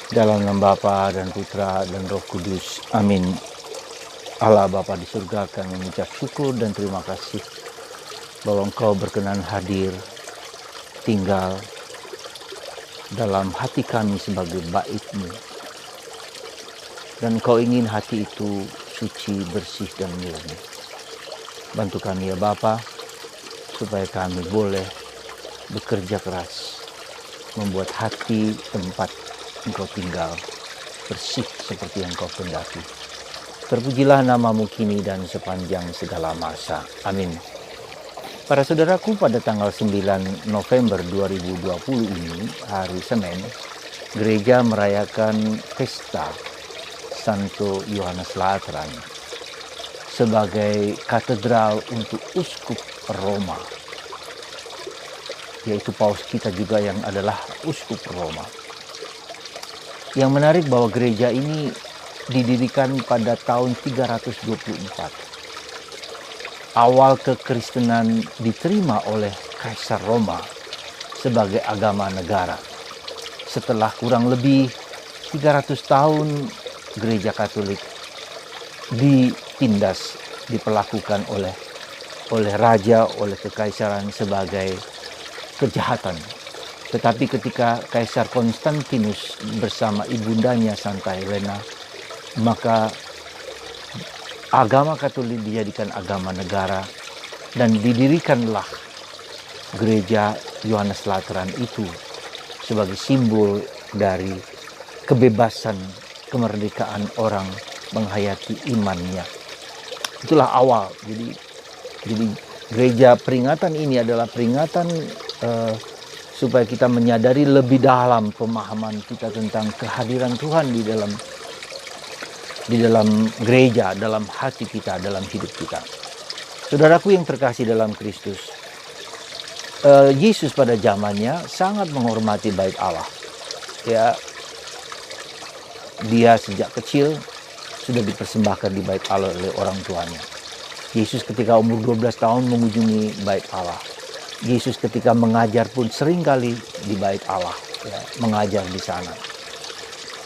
Dalam nama Bapa dan Putra dan Roh Kudus. Amin. Allah Bapa di surga, kami mengucap syukur dan terima kasih bahwa Engkau berkenan hadir, tinggal dalam hati kami sebagai bait-Mu. Dan Engkau ingin hati itu suci, bersih, dan murni. Bantu kami ya Bapa, supaya kami boleh bekerja keras, membuat hati tempat Engkau tinggal bersih seperti yang Engkau kehendaki. Terpujilah nama-Mu kini dan sepanjang segala masa. Amin. Para saudaraku, pada tanggal 9 November 2020 ini, hari Senin, gereja merayakan pesta Santo Yohanes Lateran sebagai katedral untuk uskup Roma, yaitu paus kita juga yang adalah uskup Roma. Yang menarik bahwa gereja ini didirikan pada tahun 324. Awal kekristenan diterima oleh Kaisar Roma sebagai agama negara. Setelah kurang lebih 300 tahun gereja Katolik ditindas, diperlakukan oleh raja, oleh kekaisaran sebagai kejahatan. Tetapi ketika Kaisar Konstantinus bersama ibundanya Santa Helena, maka agama Katolik dijadikan agama negara dan didirikanlah gereja Yohanes Lateran itu sebagai simbol dari kebebasan, kemerdekaan orang menghayati imannya. Itulah awal. Jadi gereja peringatan ini adalah peringatan supaya kita menyadari lebih dalam pemahaman kita tentang kehadiran Tuhan di dalam gereja, dalam hati kita, dalam hidup kita. Saudaraku yang terkasih dalam Kristus, Yesus pada zamannya sangat menghormati bait Allah. Ya, dia sejak kecil sudah dipersembahkan di bait Allah oleh orang tuanya. Yesus ketika umur 12 tahun mengunjungi bait Allah. Yesus ketika mengajar pun seringkali di bait Allah, ya, mengajar di sana.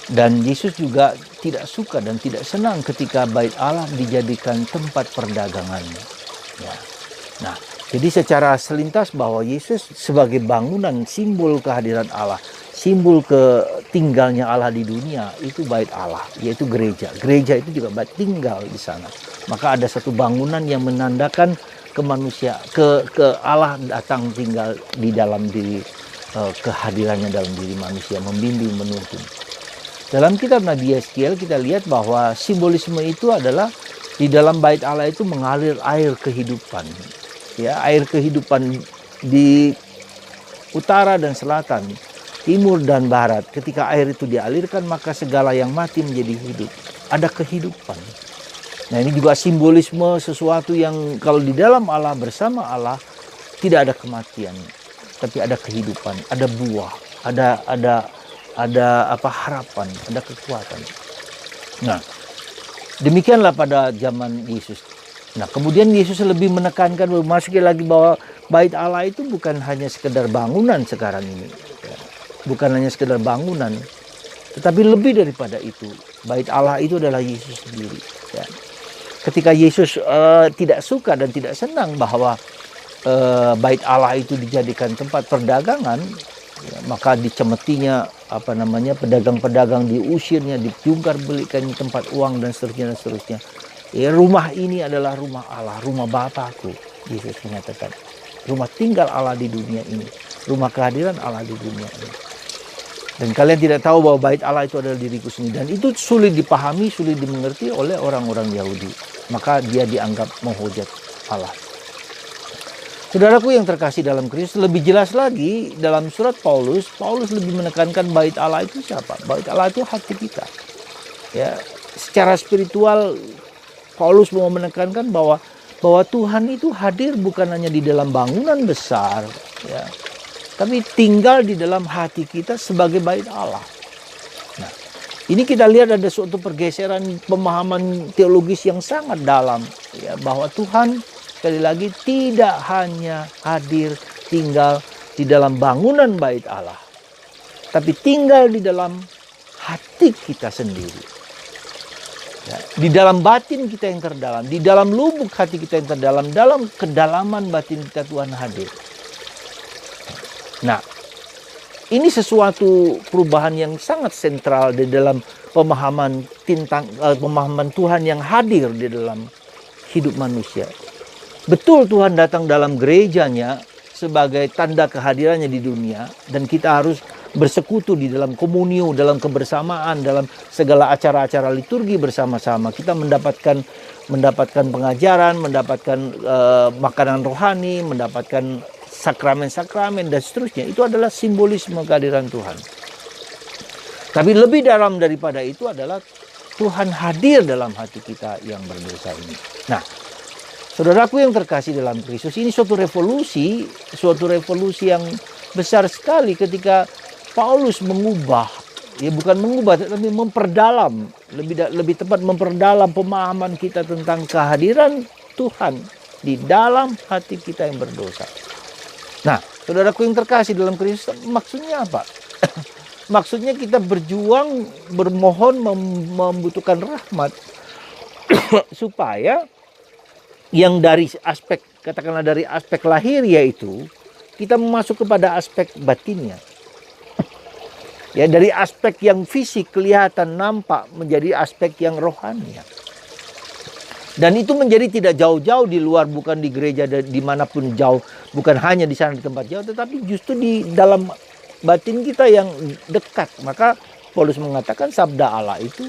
Dan Yesus juga tidak suka dan tidak senang ketika bait Allah dijadikan tempat perdagangan. Ya. Nah, jadi secara selintas bahwa Yesus sebagai bangunan simbol kehadiran Allah, simbol ketinggalnya Allah di dunia, itu bait Allah, yaitu gereja. Gereja itu juga bait tinggal di sana. Maka ada satu bangunan yang menandakan ke manusia, ke Allah datang tinggal di dalam diri, kehadirannya dalam diri manusia, membimbing, menuntun. Dalam kitab Nabi Yeskiel kita lihat bahwa simbolisme itu adalah di dalam bait Allah itu mengalir air kehidupan. Ya, air kehidupan di utara dan selatan, timur dan barat. Ketika air itu dialirkan, maka segala yang mati menjadi hidup. Ada kehidupan. Nah, ini juga simbolisme sesuatu yang kalau di dalam Allah, bersama Allah, tidak ada kematian, tapi ada kehidupan, ada buah, ada harapan, ada kekuatan. Nah, demikianlah pada zaman Yesus. Nah, kemudian Yesus lebih menekankan, memasuki lagi bahwa bait Allah itu bukan hanya sekedar bangunan sekarang ini, ya. Bukan hanya sekedar bangunan, tetapi lebih daripada itu. Bait Allah itu adalah Yesus sendiri, ya. Ketika Yesus tidak suka dan tidak senang bahwa bait Allah itu dijadikan tempat perdagangan, ya, maka dicemetinya pedagang-pedagang, diusirnya, dijungkar belikan tempat uang dan seterusnya. Ya, rumah ini adalah rumah Allah, rumah Bapakku, Yesus menyatakan. Rumah tinggal Allah di dunia ini, rumah kehadiran Allah di dunia ini. Dan kalian tidak tahu bahwa bait Allah itu adalah diriku sendiri. Dan itu sulit dipahami, sulit dimengerti oleh orang-orang Yahudi. Maka dia dianggap menghujat Allah. Saudaraku yang terkasih dalam Kristus, lebih jelas lagi dalam surat Paulus lebih menekankan bait Allah itu siapa? Bait Allah itu hati kita. Ya, secara spiritual Paulus mau menekankan bahwa Tuhan itu hadir bukan hanya di dalam bangunan besar, ya, tapi tinggal di dalam hati kita sebagai bait Allah. Nah, ini kita lihat ada suatu pergeseran pemahaman teologis yang sangat dalam, ya, bahwa Tuhan sekali lagi tidak hanya hadir tinggal di dalam bangunan bait Allah, tapi tinggal di dalam hati kita sendiri. Ya, di dalam batin kita yang terdalam, di dalam lubuk hati kita yang terdalam, dalam kedalaman batin kita Tuhan hadir. Nah, ini sesuatu perubahan yang sangat sentral di dalam pemahaman pemahaman Tuhan yang hadir di dalam hidup manusia. Betul Tuhan datang dalam gerejanya sebagai tanda kehadirannya di dunia, dan kita harus bersekutu di dalam komunio, dalam kebersamaan, dalam segala acara-acara liturgi bersama-sama. Kita mendapatkan pengajaran, mendapatkan makanan rohani, mendapatkan sakramen-sakramen dan seterusnya. Itu adalah simbolisme kehadiran Tuhan. Tapi lebih dalam daripada itu adalah Tuhan hadir dalam hati kita yang berdosa ini. Nah, saudaraku yang terkasih dalam Kristus, ini suatu revolusi yang besar sekali ketika Paulus mengubah, ya bukan mengubah, tetapi memperdalam, lebih tepat memperdalam pemahaman kita tentang kehadiran Tuhan di dalam hati kita yang berdosa. Nah, saudaraku yang terkasih dalam Kristus, maksudnya apa? Maksudnya kita berjuang, bermohon, membutuhkan rahmat supaya yang dari aspek, katakanlah dari aspek lahir, yaitu kita masuk kepada aspek batinnya. Ya, dari aspek yang fisik kelihatan nampak menjadi aspek yang rohani. Dan itu menjadi tidak jauh-jauh di luar, bukan di gereja dimanapun jauh, bukan hanya di sana di tempat jauh, tetapi justru di dalam batin kita yang dekat. Maka Paulus mengatakan sabda Allah itu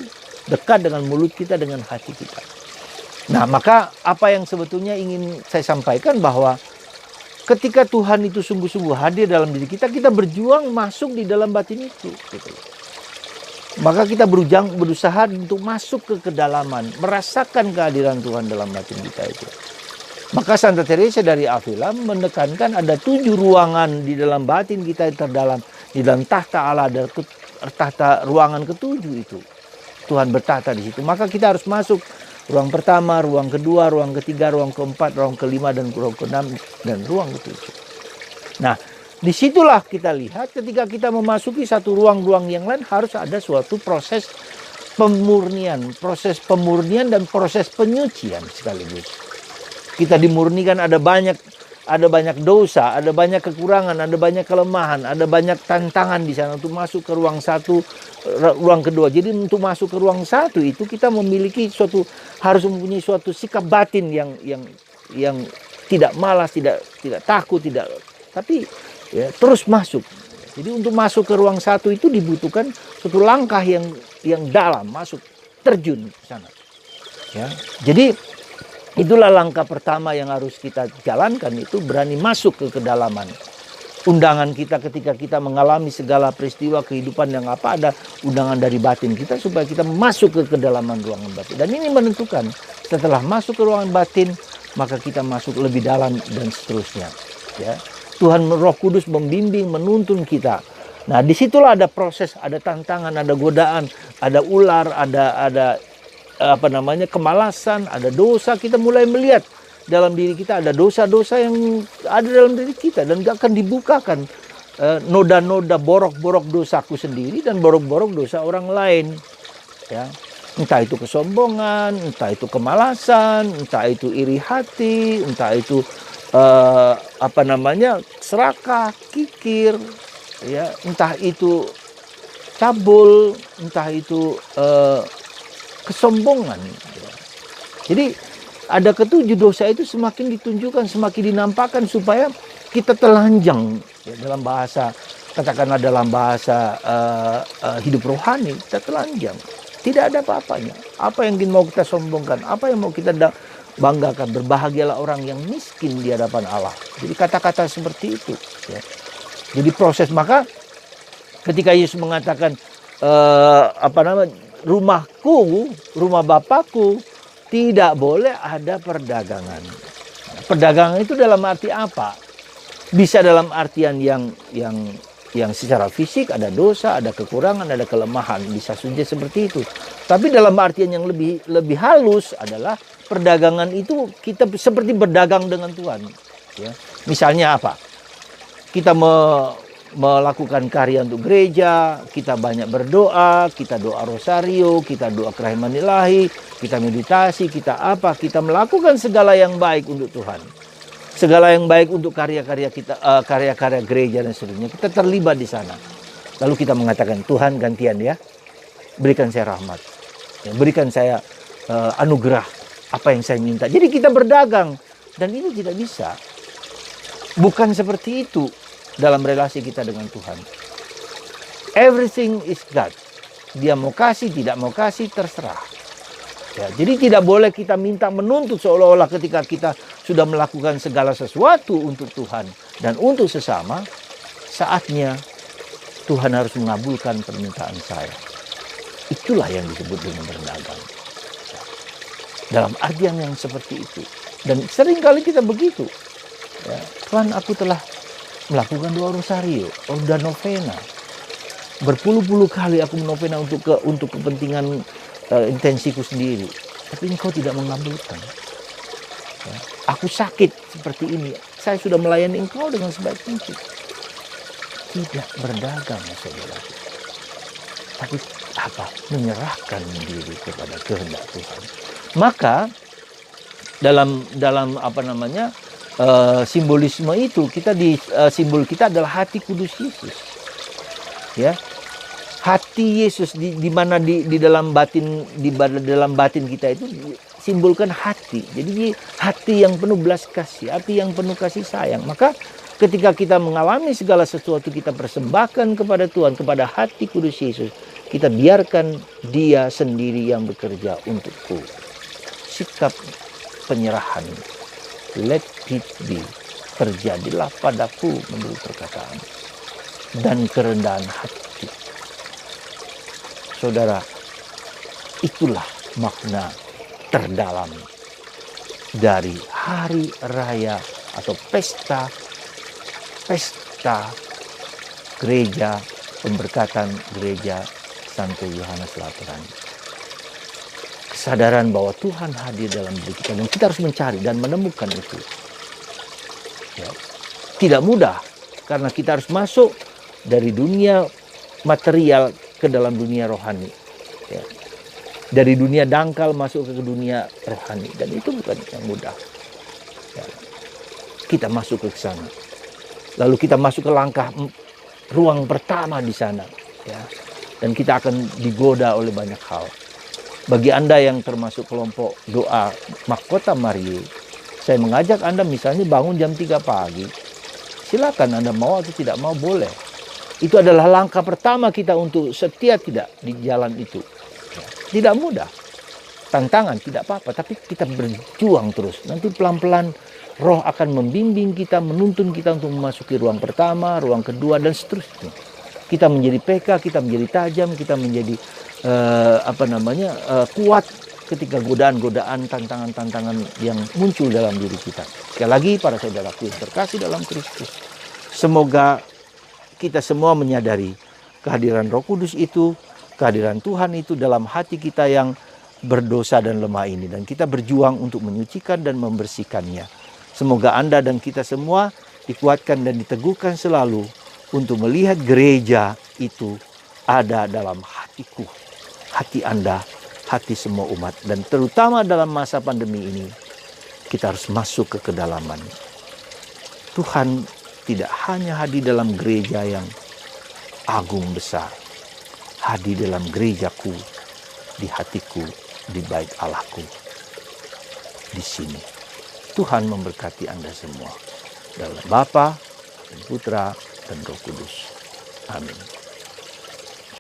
dekat dengan mulut kita, dengan hati kita. Nah, maka apa yang sebetulnya ingin saya sampaikan bahwa ketika Tuhan itu sungguh-sungguh hadir dalam diri kita, kita berjuang masuk di dalam batin itu. Gitu. Maka kita berusaha untuk masuk ke kedalaman, merasakan kehadiran Tuhan dalam batin kita itu. Maka Santa Teresa dari Avila menekankan ada 7 ruangan di dalam batin kita yang terdalam. Di dalam tahta Allah, ada tahta ruangan ke-7 itu. Tuhan bertahta di situ. Maka kita harus masuk ruang pertama, ruang kedua, ruang ketiga, ruang keempat, ruang kelima, dan ruang keenam, dan ruang ketujuh. Nah, disitulah kita lihat ketika kita memasuki satu ruang-ruang yang lain harus ada suatu proses pemurnian dan proses penyucian sekaligus. Kita dimurnikan, ada banyak dosa, ada banyak kekurangan, ada banyak kelemahan, ada banyak tantangan di sana untuk masuk ke ruang satu, ruang kedua. Jadi untuk masuk ke ruang satu itu kita memiliki harus mempunyai suatu sikap batin yang tidak malas, tidak takut, tapi ya, terus masuk. Jadi untuk masuk ke ruang satu itu dibutuhkan suatu langkah yang dalam, masuk, terjun ke sana. Ya, jadi itulah langkah pertama yang harus kita jalankan, itu berani masuk ke kedalaman. Undangan kita ketika kita mengalami segala peristiwa kehidupan yang ada undangan dari batin kita supaya kita masuk ke kedalaman ruangan batin. Dan ini menentukan setelah masuk ke ruangan batin maka kita masuk lebih dalam dan seterusnya. Ya, Tuhan Roh Kudus membimbing, menuntun kita. Nah, disitulah ada proses, ada tantangan, ada godaan, ada ular, ada kemalasan, ada dosa. Kita mulai melihat dalam diri kita ada dosa-dosa yang ada dalam diri kita, dan gak akan dibukakan noda-noda borok-borok dosaku sendiri dan borok-borok dosa orang lain. Ya, entah itu kesombongan, entah itu kemalasan, entah itu iri hati, entah itu serakah, kikir, ya, entah itu cabul, entah itu kesombongan. Jadi ada ke-7 dosa itu semakin ditunjukkan, semakin dinampakkan supaya kita telanjang, ya, dalam bahasa, katakanlah dalam bahasa hidup rohani, kita telanjang. Tidak ada apa-apanya. Apa yang mau kita sombongkan, apa yang mau kita banggakan. Berbahagialah orang yang miskin di hadapan Allah. Jadi kata-kata seperti itu. Ya. Jadi proses, maka ketika Yesus mengatakan rumahku, rumah Bapakku tidak boleh ada perdagangan. Perdagangan itu dalam arti apa? Bisa dalam artian yang secara fisik ada dosa, ada kekurangan, ada kelemahan, bisa saja seperti itu. Tapi dalam artian yang lebih halus adalah perdagangan itu kita seperti berdagang dengan Tuhan. Ya. Misalnya apa? Kita melakukan karya untuk gereja, kita banyak berdoa, kita doa rosario, kita doa kerahiman ilahi, kita meditasi, kita melakukan segala yang baik untuk Tuhan. Segala yang baik untuk karya-karya kita, karya-karya gereja dan seterusnya. Kita terlibat di sana. Lalu kita mengatakan, Tuhan gantian ya, berikan saya rahmat, ya, berikan saya anugerah apa yang saya minta. Jadi kita berdagang, dan itu tidak bisa. Bukan seperti itu dalam relasi kita dengan Tuhan. Everything is God. Dia mau kasih, tidak mau kasih, terserah. Ya, jadi tidak boleh kita minta menuntut seolah-olah ketika kita sudah melakukan segala sesuatu untuk Tuhan dan untuk sesama, saatnya Tuhan harus mengabulkan permintaan saya. Itulah yang disebut dengan berdagang. Dalam artian yang seperti itu. Dan seringkali kita begitu. Ya, Tuhan, aku telah melakukan doa rosario, dan novena. Berpuluh-puluh kali aku menovena untuk kepentingan intensiku sendiri. Tapi Engkau tidak mengabulkan. Ya, aku sakit seperti ini. Saya sudah melayani Engkau dengan sebaik mungkin. Tidak berdagang, saudara. Tapi apa? Menyerahkan diri kepada kehendak Tuhan. Maka dalam apa namanya simbolisme itu simbol kita adalah hati kudus Yesus. Ya, hati Yesus di mana di dalam batin kita itu simbolkan hati. Jadi hati yang penuh belas kasih, hati yang penuh kasih sayang. Maka ketika kita mengalami segala sesuatu, kita persembahkan kepada Tuhan, kepada hati kudus Yesus. Kita biarkan Dia sendiri yang bekerja untukku. Sikap penyerahan. Let it be. Terjadilah padaku menurut perkataan. Dan kerendahan hati. Saudara, itulah makna terdalam dari hari raya atau pesta gereja, pemberkatan gereja Santo Yohanes Lateran. Kesadaran bahwa Tuhan hadir dalam diri kita dan kita harus mencari dan menemukan itu. Ya. Tidak mudah karena kita harus masuk dari dunia material ke dalam dunia rohani. Ya. Dari dunia dangkal masuk ke dunia rohani, dan itu bukan yang mudah. Ya. Kita masuk ke sana. Lalu kita masuk ke langkah ruang pertama di sana. Ya. Dan kita akan digoda oleh banyak hal. Bagi Anda yang termasuk kelompok doa Mahkota Maria, saya mengajak Anda misalnya bangun jam 3 pagi. Silakan Anda mau atau tidak mau, boleh. Itu adalah langkah pertama kita untuk setia tidak di jalan itu. Tidak mudah. Tantangan tidak apa-apa, tapi kita berjuang terus. Nanti pelan-pelan Roh akan membimbing kita, menuntun kita untuk memasuki ruang pertama, ruang kedua, dan seterusnya. Kita menjadi PK, kita menjadi tajam, kita menjadi kuat ketika godaan-godaan, tantangan-tantangan yang muncul dalam diri kita. Sekali lagi, para saudaraku yang terkasih dalam Kristus, semoga kita semua menyadari kehadiran Roh Kudus itu, kehadiran Tuhan itu dalam hati kita yang berdosa dan lemah ini, dan kita berjuang untuk menyucikan dan membersihkannya. Semoga Anda dan kita semua dikuatkan dan diteguhkan selalu untuk melihat gereja itu ada dalam hatiku, hati Anda, hati semua umat. Dan terutama dalam masa pandemi ini, kita harus masuk ke kedalaman. Tuhan tidak hanya hadir dalam gereja yang agung besar, hadir dalam gerejaku, di hatiku, di bait Allahku, di sini. Tuhan memberkati Anda semua. Dalam Bapa dan Putra dan Roh Kudus. Amin.